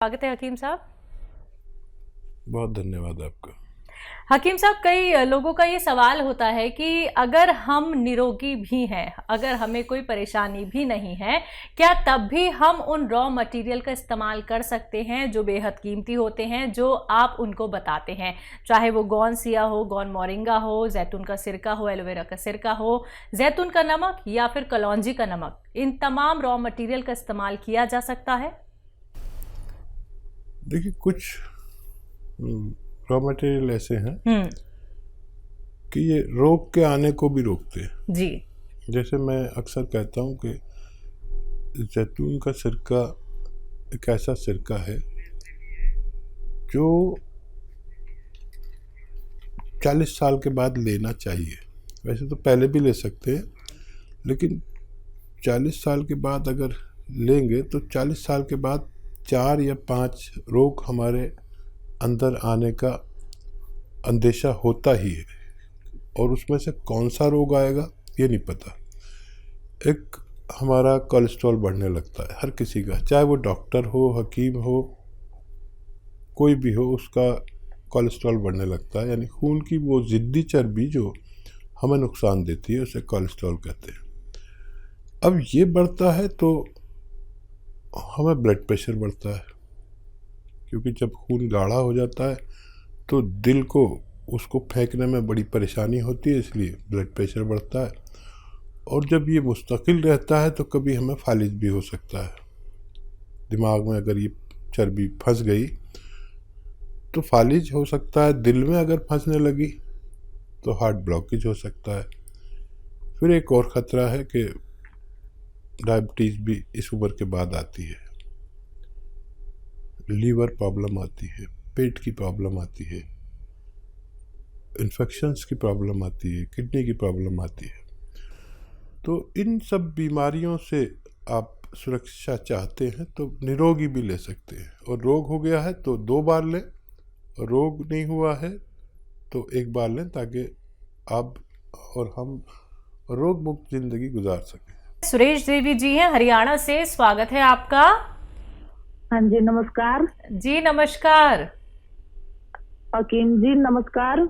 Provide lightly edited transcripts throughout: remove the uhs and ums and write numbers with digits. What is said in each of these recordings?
स्वागत है हकीम साहब। बहुत धन्यवाद आपका। हकीम साहब, कई लोगों का ये सवाल होता है कि अगर हम निरोगी भी हैं, अगर हमें कोई परेशानी भी नहीं है, क्या तब भी हम उन रॉ मटेरियल का इस्तेमाल कर सकते हैं जो बेहद कीमती होते हैं, जो आप उनको बताते हैं, चाहे वो गौन सिया हो, गौन मोरिंगा हो, जैतून का सिरका हो, एलोवेरा का सिरका हो, जैतून का नमक या फिर कलौंजी का नमक, इन तमाम रॉ मटेरियल का इस्तेमाल किया जा सकता है? देखिए, कुछ रॉ मटेरियल ऐसे हैं कि ये रोग के आने को भी रोकते हैं। जी। जैसे मैं अक्सर कहता हूँ कि जैतून का सिरका एक ऐसा सिरका है जो 40 साल के बाद लेना चाहिए। वैसे तो पहले भी ले सकते हैं, लेकिन 40 साल के बाद अगर लेंगे तो 40 साल के बाद 4 या 5 रोग हमारे अंदर आने का अंदेशा होता ही है, और उसमें से कौन सा रोग आएगा ये नहीं पता। एक हमारा कोलेस्ट्रॉल बढ़ने लगता है हर किसी का, चाहे वो डॉक्टर हो, हकीम हो, कोई भी हो, उसका कोलेस्ट्रॉल बढ़ने लगता है। यानी खून की वो ज़िद्दी चर्बी जो हमें नुकसान देती है उसे कोलेस्ट्रॉल कहते हैं। अब ये बढ़ता है तो हमें ब्लड प्रेशर बढ़ता है, क्योंकि जब खून गाढ़ा हो जाता है तो दिल को उसको फेंकने में बड़ी परेशानी होती है, इसलिए ब्लड प्रेशर बढ़ता है। और जब ये मुस्तकिल रहता है तो कभी हमें फालिज भी हो सकता है। दिमाग में अगर ये चर्बी फंस गई तो फालिज हो सकता है। दिल में अगर फंसने लगी तो हार्ट ब्लॉकेज हो सकता है। फिर एक और ख़तरा है कि डायबिटीज़ भी इस उम्र के बाद आती है, लीवर प्रॉब्लम आती है, पेट की प्रॉब्लम आती है, इन्फेक्शंस की प्रॉब्लम आती है, किडनी की प्रॉब्लम आती है। तो इन सब बीमारियों से आप सुरक्षा चाहते हैं तो निरोगी भी ले सकते हैं, और रोग हो गया है तो 2 बार लें, और रोग नहीं हुआ है तो 1 बार लें, ताकि आप और हम रोग मुक्त ज़िंदगी गुजार सकें। सुरेश देवी जी हैं हरियाणा से, स्वागत है आपका। हाँ जी, नमस्कार। जी नमस्कार। हकीम जी नमस्कार।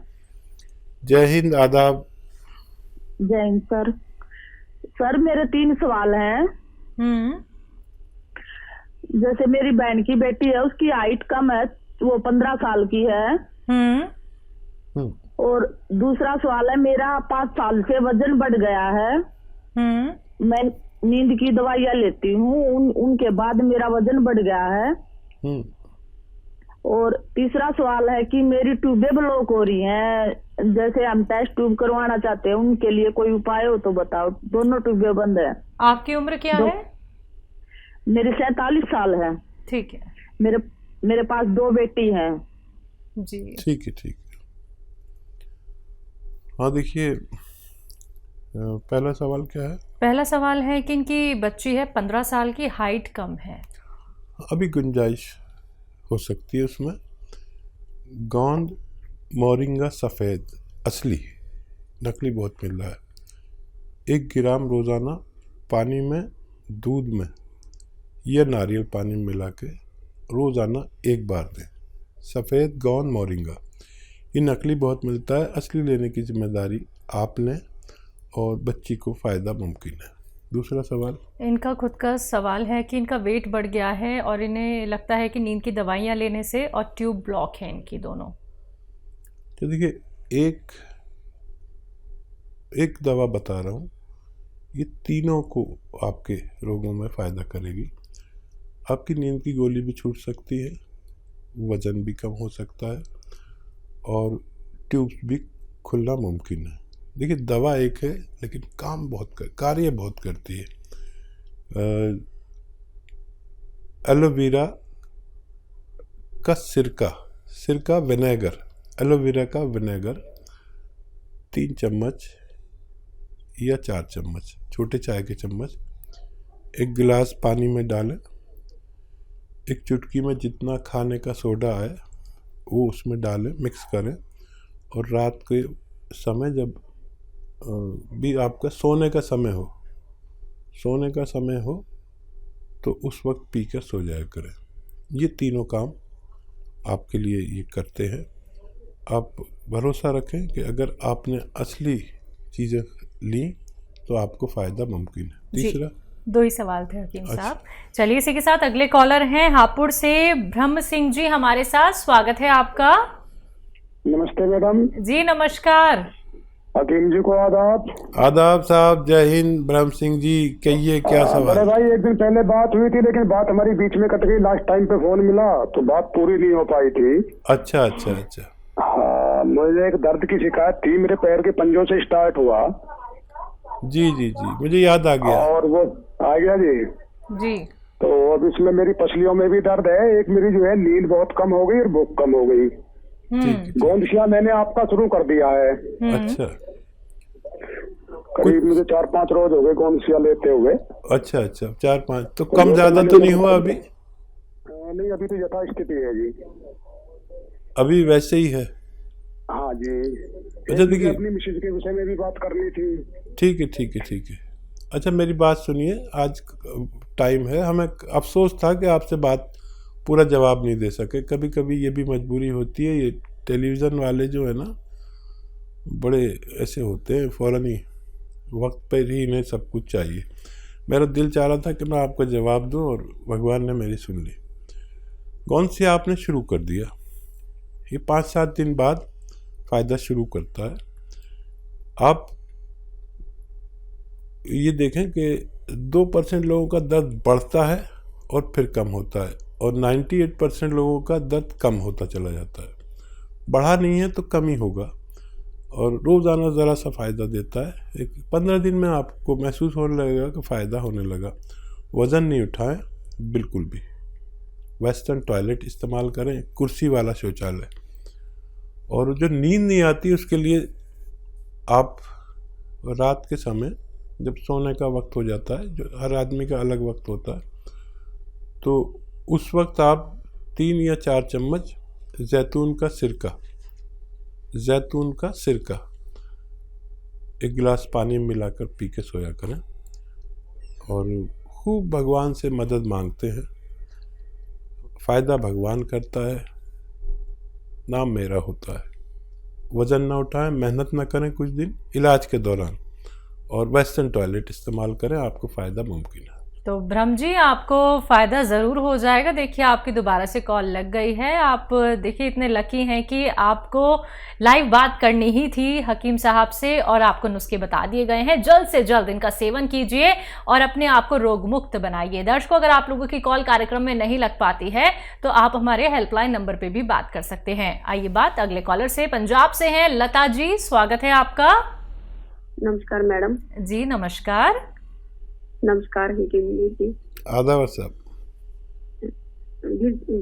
जय हिंद, आदाब। जय हिंद सर। सर मेरे 3 सवाल हैं। जैसे मेरी बहन की बेटी है, उसकी हाइट कम है, वो 15 साल की है। और दूसरा सवाल है, मेरा 5 साल से वजन बढ़ गया है। मैं नींद की दवाइयाँ लेती हूँ, उनके बाद मेरा वजन बढ़ गया है। और तीसरा सवाल है कि मेरी ट्यूबें ब्लॉक हो रही हैं, जैसे हम टेस्ट ट्यूब करवाना चाहते हैं, उनके लिए कोई उपाय हो तो बताओ। दोनों ट्यूबें बंद है। आपकी उम्र क्या है? मेरी 47 साल है। ठीक है। मेरे पास 2 बेटी हैं। जी ठीक है, ठीक है। हाँ, देखिए, पहला सवाल क्या है? पहला सवाल है कि इनकी बच्ची है 15 साल की, हाइट कम है। अभी गुंजाइश हो सकती है उसमें। गोंद मोरिंगा सफ़ेद असली, नकली बहुत मिल रहा है। 1 ग्राम रोज़ाना पानी में, दूध में या नारियल पानी में मिला के रोज़ाना 1 बार दें। सफ़ेद गोंद मोरिंगा, ये नकली बहुत मिलता है, असली लेने की जिम्मेदारी आप लें और बच्ची को फ़ायदा मुमकिन है। दूसरा सवाल, इनका खुद का सवाल है कि इनका वेट बढ़ गया है और इन्हें लगता है कि नींद की दवाइयाँ लेने से और ट्यूब ब्लॉक है इनकी दोनों। तो देखिए, एक दवा बता रहा हूँ, ये तीनों को आपके रोगों में फ़ायदा करेगी। आपकी नींद की गोली भी छूट सकती है, वज़न भी कम हो सकता है, और ट्यूब्स भी खुलना मुमकिन है। देखिए, दवा एक है लेकिन कार्य बहुत करती है। एलोवेरा का सिरका विनेगर, एलोवेरा का विनेगर 3 चम्मच या 4 चम्मच, छोटे चाय के चम्मच, 1 गिलास पानी में डालें। 1 चुटकी में जितना खाने का सोडा है वो उसमें डालें, मिक्स करें, और रात के समय जब भी आपका सोने का समय हो तो उस वक्त पीकर सो जाया करें। ये तीनों काम आपके लिए ये करते हैं। आप भरोसा रखें कि अगर आपने असली चीज़ें ली तो आपको फ़ायदा मुमकिन है। तीसरा, 2 ही सवाल थे हकीम साहब। चलिए इसी के साथ अगले कॉलर हैं हापुड़ से ब्रह्म सिंह जी हमारे साथ, स्वागत है आपका। नमस्ते मैडम जी नमस्कार। हकीम जी को आदाब। आदाब साहब, जय हिंद। ब्रह्म सिंह जी कहिए क्या सवाल। अरे भाई एक दिन पहले बात हुई थी लेकिन बात हमारी बीच में कट गई, लास्ट टाइम पे फोन मिला तो बात पूरी नहीं हो पाई थी। अच्छा अच्छा अच्छा। हाँ, मुझे एक दर्द की शिकायत थी, मेरे पैर के पंजों से स्टार्ट हुआ। जी जी जी, मुझे याद आ गया। और वो आ गया जी। तो अब इसमें मेरी पसलियों में भी दर्द है, एक मेरी जो है नींद बहुत कम हो गई और भूख कम हो गई। गोंदशिया मैंने आपका शुरू कर दिया है। अच्छा, करीब मुझे 4-5 रोज हो गए गोंदशिया लेते हुए। अच्छा अच्छा, 4-5 तो कम ज्यादा तो नहीं हुआ अभी? नहीं, अभी तो यथास्थिति है जी, अभी वैसे ही है। हाँ जी। अच्छा देखिए, अपनी मिसेज के विषय में भी बात करनी थी। ठीक है ठीक है ठीक है। अच्छा मेरी बात सुनिए, आज टाइम है, हमें अफसोस था कि आपसे बात पूरा जवाब नहीं दे सके। कभी कभी ये भी मजबूरी होती है, ये टेलीविज़न वाले जो है ना बड़े ऐसे होते हैं, फ़ौरन ही वक्त पर ही इन्हें सब कुछ चाहिए। मेरा दिल चाह रहा था कि मैं आपको जवाब दूं और भगवान ने मेरी सुन ली। गोंदशिया आपने शुरू कर दिया, ये 5-7 दिन बाद फ़ायदा शुरू करता है। आप ये देखें कि 2% लोगों का दर्द बढ़ता है और फिर कम होता है, और 98% लोगों का दर्द कम होता चला जाता है। बढ़ा नहीं है तो कम ही होगा, और रोज़ाना ज़रा सा फ़ायदा देता है। एक 15 दिन में आपको महसूस होने लगेगा कि फ़ायदा होने लगा। वज़न नहीं उठाएं बिल्कुल भी। वेस्टर्न टॉयलेट इस्तेमाल करें, कुर्सी वाला शौचालय। और जो नींद नहीं आती उसके लिए आप रात के समय जब सोने का वक्त हो जाता है, जो हर आदमी का अलग वक्त होता है, तो उस वक्त आप 3 या 4 चम्मच जैतून का सिरका 1 गिलास पानी में मिलाकर पी के सोया करें, और खूब भगवान से मदद मांगते हैं। फ़ायदा भगवान करता है, नाम मेरा होता है। वज़न ना उठाएं, मेहनत ना करें कुछ दिन इलाज के दौरान, और वेस्टर्न टॉयलेट इस्तेमाल करें, आपको फ़ायदा मुमकिन है। तो ब्रह्म जी आपको फ़ायदा ज़रूर हो जाएगा। देखिए आपकी दोबारा से कॉल लग गई है। आप देखिए इतने लकी हैं कि आपको लाइव बात करनी ही थी हकीम साहब से, और आपको नुस्खे बता दिए गए हैं। जल्द से जल्द इनका सेवन कीजिए और अपने आप को रोग मुक्त बनाइए। दर्शकों, अगर आप लोगों की कॉल कार्यक्रम में नहीं लग पाती है तो आप हमारे हेल्पलाइन नंबर पर भी बात कर सकते हैं। आइए बात अगले कॉलर से, पंजाब से हैं लता जी, स्वागत है आपका। नमस्कार मैडम। जी नमस्कार। नमस्कार जी। आदाब साहब।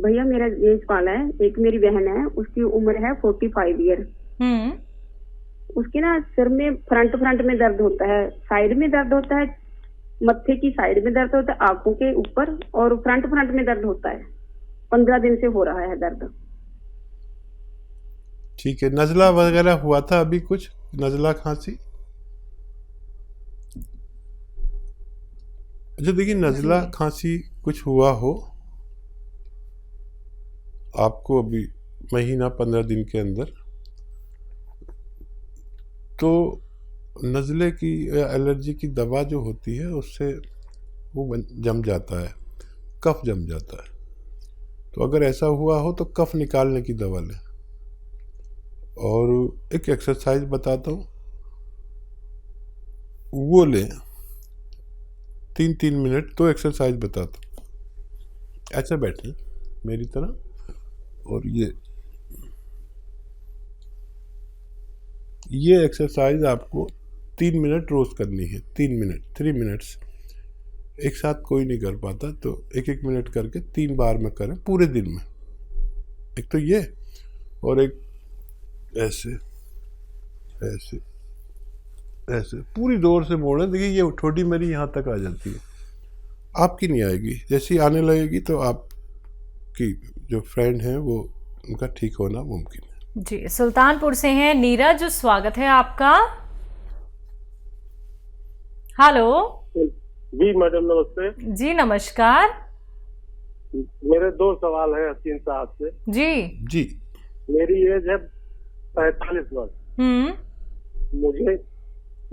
भैया मेरा ये सवाल है, एक मेरी बहन है, उसकी उम्र है 45 ईयर। उसके ना सिर में फ्रंट में दर्द होता है, साइड में दर्द होता है, मत्थे की साइड में दर्द होता है, आंखों के ऊपर, और फ्रंट में दर्द होता है। 15 दिन से हो रहा है दर्द। ठीक है, नज़ला वगैरह हुआ था अभी कुछ, नज़ला खांसी? अच्छा देखिए, नज़ला खांसी कुछ हुआ हो आपको अभी महीना 15 दिन के अंदर, तो नज़ले की एलर्जी की दवा जो होती है उससे वो जम जाता है, कफ जम जाता है। तो अगर ऐसा हुआ हो तो कफ निकालने की दवा लें। और एक एक्सरसाइज बताता हूँ, वो लें 3-3 मिनट। तो एक्सरसाइज बताता हूँ। ऐसा बैठें मेरी तरह, और ये एक्सरसाइज आपको 3 मिनट रोज करनी है। 3 मिनट्स एक साथ कोई नहीं कर पाता, तो 1-1 मिनट करके 3 बार में करें पूरे दिन में। एक तो ये, और एक ऐसे ऐसे ऐसे पूरी जोर से मोड़ें। देखिए ये ठोडी मेरी यहाँ तक आ जाती है, आपकी नहीं आएगी। जैसी आने लगेगी तो आपकी जो फ्रेंड हैं वो, उनका ठीक होना मुमकिन है। जी, सुल्तानपुर से हैं नीरज, स्वागत है आपका। हेलो जी मैडम, नमस्ते। जी नमस्कार। मेरे 2 सवाल है हसीन साहब से। जी जी। मेरी एज है 45 वर्ष। मुझे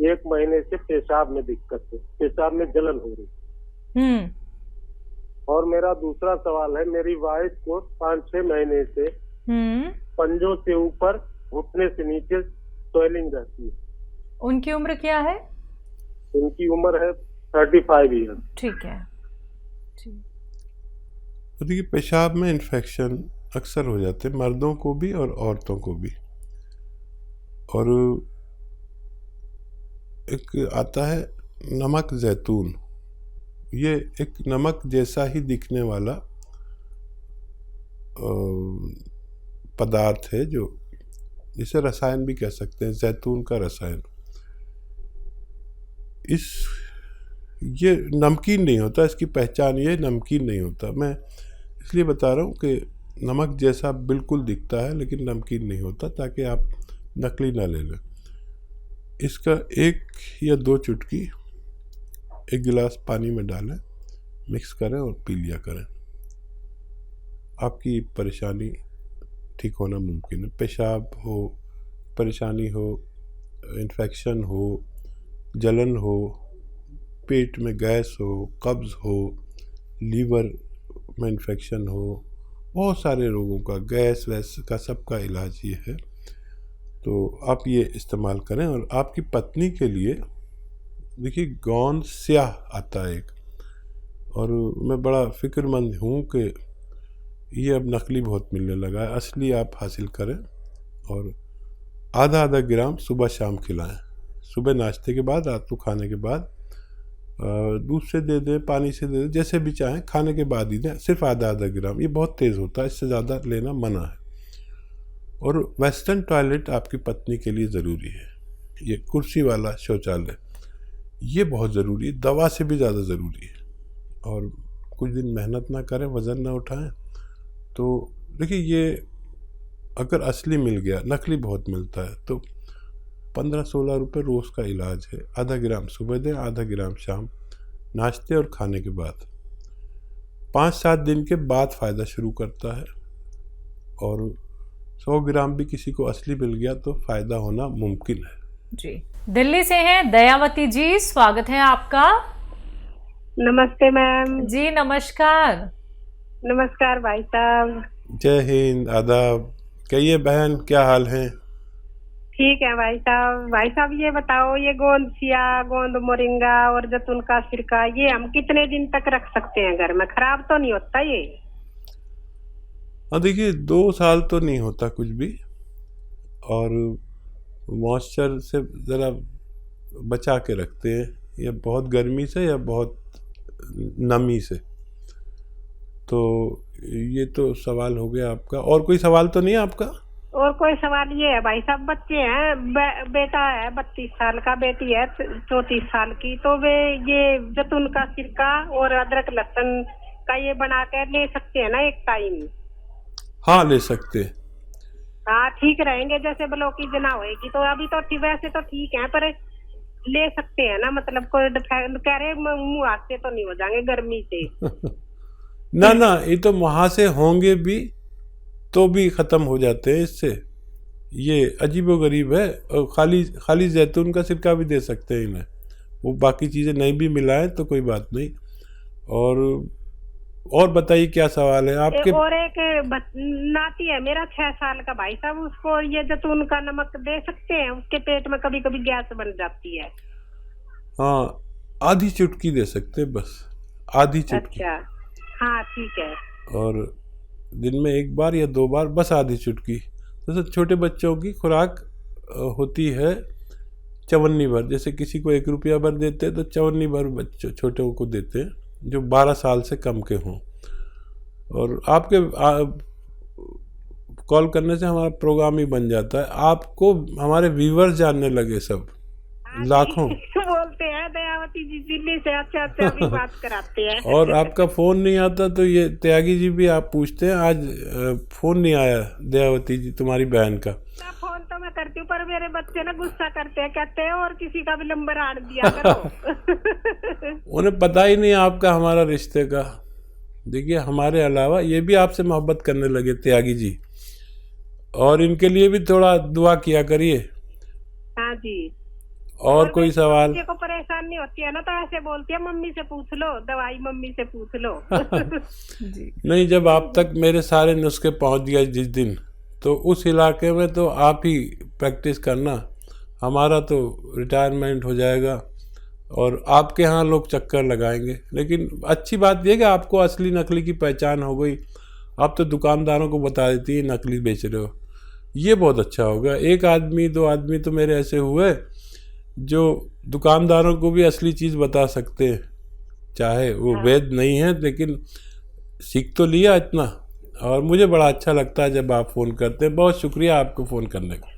1 महीने से पेशाब में दिक्कत है, पेशाब में जलन हो रही। और मेरा दूसरा सवाल है, मेरी वाइफ को 5-6 महीने से पंजों से ऊपर घुटने से नीचे स्वेलिंग रहती है। उनकी उम्र क्या है? उनकी उम्र है 35 ईयर। ठीक है। देखिए, पेशाब में इन्फेक्शन अक्सर हो जाते हैं, मर्दों को भी और औरतों को भी। और एक आता है नमक जैतून, ये एक नमक जैसा ही दिखने वाला पदार्थ है, जो जिसे रसायन भी कह सकते हैं, जैतून का रसायन। ये नमकीन नहीं होता, इसकी पहचान ये नमकीन नहीं होता। मैं इसलिए बता रहा हूँ कि नमक जैसा बिल्कुल दिखता है लेकिन नमकीन नहीं होता, ताकि आप नकली ना ले लें। इसका 1 या 2 चुटकी 1 गिलास पानी में डालें, मिक्स करें और पी लिया करें। आपकी परेशानी ठीक होना मुमकिन है। पेशाब हो, परेशानी हो, इन्फेक्शन हो, जलन हो, पेट में गैस हो, कब्ज़ हो, लीवर में इन्फेक्शन हो, बहुत सारे रोगों का, गैस वैस का सबका इलाज ये है। तो आप ये इस्तेमाल करें। और आपकी पत्नी के लिए देखिए, गोंद स्याह आता है एक, और मैं बड़ा फ़िक्रमंद हूँ कि ये अब नकली बहुत मिलने लगा है। असली आप हासिल करें और आधा ग्राम सुबह शाम खिलाएं। सुबह नाश्ते के बाद, रात को खाने के बाद, दूध से दे दें, पानी से दे दें, जैसे भी चाहें, खाने के बाद ही दें। सिर्फ आधा ग्राम, ये बहुत तेज़ होता है, इससे ज़्यादा लेना मना है। और वेस्टर्न टॉयलेट आपकी पत्नी के लिए ज़रूरी है। ये कुर्सी वाला शौचालय ये बहुत ज़रूरी है, दवा से भी ज़्यादा ज़रूरी है। और कुछ दिन मेहनत ना करें, वज़न ना उठाएं। तो देखिए, ये अगर असली मिल गया, नकली बहुत मिलता है, तो 15-16 रुपये रोज़ का इलाज है। आधा ग्राम सुबह दें, आधा ग्राम शाम, नाश्ते और खाने के बाद। 5-7 दिन के बाद फ़ायदा शुरू करता है। और 100 ग्राम भी किसी को असली मिल गया तो फ़ायदा होना मुमकिन है। जी। दिल्ली से हैं दयावती जी, स्वागत है आपका। नमस्ते मैम। जी नमस्कार। नमस्कार भाई साहब। जय हिंद, आदाब। कहिए बहन, क्या हाल है? ठीक है भाई साहब। भाई साहब ये बताओ, ये गोंद सिया, गोंद मोरिंगा और जैतून का सिरका, ये हम कितने दिन तक रख सकते हैं घर में? खराब तो नहीं होता ये? हाँ देखिए, 2 साल तो नहीं होता कुछ भी। और मॉइस्चर से ज़रा बचा के रखते हैं, या बहुत गर्मी से या बहुत नमी से। तो ये तो सवाल हो गया आपका। और कोई सवाल तो नहीं है आपका? और कोई सवाल ये है भाई साहब, बच्चे हैं, बेटा है 32 साल का, बेटी है 34 साल की, तो वे ये जैतून का सिरका और अदरक लहसुन का ये बना कर ले सकते हैं ना एक टाइम? हाँ, ले सकते हैं। हाँ ठीक रहेंगे, जैसे ब्लॉक की जना होएगी तो अभी तो वैसे तो ठीक है, पर ले सकते हैं ना? मतलब कोई कह रहे मुँह हाथ से तो नहीं हो जाएंगे गर्मी से? ना, ये तो वहाँ से होंगे भी तो भी ख़त्म हो जाते हैं इससे। ये अजीबोगरीब है। और खाली जैतून का सिरका भी दे सकते हैं इन्हें, वो बाकी चीज़ें नहीं भी मिलाएं तो कोई बात नहीं। और बताइए क्या सवाल है आपके? और एक नाती है मेरा 6 साल का भाई साहब, उसको ये जैतून का नमक दे सकते हैं? उसके पेट में कभी कभी गैस बन जाती है। हाँ, आधी चुटकी दे सकते हैं, बस आधी चुटकी। अच्छा हाँ ठीक है। और दिन में 1 बार या 2 बार, बस आधी चुटकी। जैसे छोटे बच्चों की खुराक होती है चवन्नी भर, जैसे किसी को 1 रुपया भर देते हैं तो चवन्नी भर बच्चों छोटों को देते हैं जो 12 साल से कम के हों। और आपके कॉल करने से हमारा प्रोग्राम ही बन जाता है। आपको हमारे व्यूअर्स जानने लगे सब, लाखों बोलते हैं दयावती जी दिल्ली से, अच्छा भी बात कराते हैं। और आपका फ़ोन नहीं आता तो ये त्यागी जी भी आप पूछते हैं, आज फ़ोन नहीं आया दयावती जी तुम्हारी बहन का। फोन तो मैं करती हूँ, पर मेरे बच्चे ना गुस्सा करते हैं, कहते हैं और किसी का भी नंबर आड़ दिया करो। उन्हें पता ही नहीं आपका हमारा रिश्ते का। देखिए हमारे अलावा ये भी आपसे मोहब्बत करने लगे त्यागी जी, और इनके लिए भी थोड़ा दुआ किया करिए। हाँ जी। और कोई सवाल? बच्चे को परेशानी होती है ना तो ऐसे बोलती है मम्मी से पूछ लो, दवाई मम्मी से पूछ लो। जी। नहीं, जब आप तक मेरे सारे नुस्खे पहुंच गए जिस दिन, तो उस इलाके में तो आप ही प्रैक्टिस करना, हमारा तो रिटायरमेंट हो जाएगा और आपके यहाँ लोग चक्कर लगाएंगे। लेकिन अच्छी बात यह कि आपको असली नकली की पहचान हो गई, आप तो दुकानदारों को बता देती है नकली बेच रहे हो, ये बहुत अच्छा होगा। एक आदमी 2 आदमी तो मेरे ऐसे हुए जो दुकानदारों को भी असली चीज़ बता सकते हैं, चाहे वो वैध नहीं है, लेकिन सीख तो लिया इतना। और मुझे बड़ा अच्छा लगता है जब आप फ़ोन करते हैं। बहुत शुक्रिया आपको फ़ोन करने का।